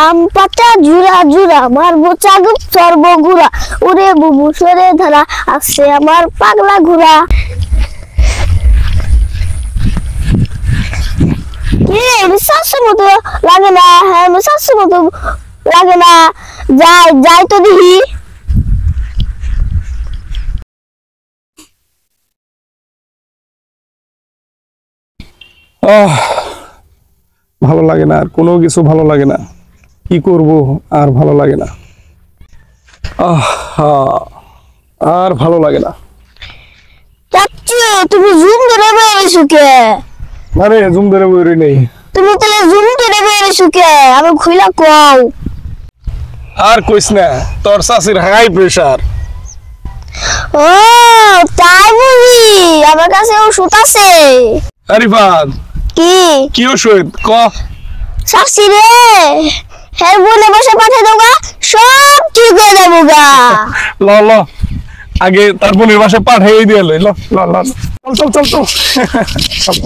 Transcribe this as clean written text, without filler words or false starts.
আম পাতা জুরা জুরা মারবো চাগুক সর্বগুড়া উড়ে বুবু সরে ধরা আসছে আমার পাগলা ঘোড়া। কি বিশ্বাসের মতো লাগে না? হ্যাঁ বিশ্বাসের মতো লাগে না। যাই যাই তো দেখি। ভালো লাগে না, আর কোনো কিছু ভালো লাগে না। কি করব, আর ভালো লাগে না। আর ভালো লাগে না। চাচ্চু তুমি জুম ধরে বেরিয়েছো কে? আরে জুম ধরে বইরি নেই। তুমি তাহলে জুম ধরে বেরিয়েছো কে? আমি খুইলা কও। আর কইস না, তোর শাশির হাই প্রেসার। ও তাই বুঝি, আমার কাছে ওষুধ আছে। আরিফাত কি ওষুধ ক? শাশি রে হের বলে বসে পাঠিয়ে দেবো, সব ঠিক হয়ে যাবো গা। ল ল আগে তার বোনের বাসায় পাঠাই দিয়ে ল ল ল চল চল চল চল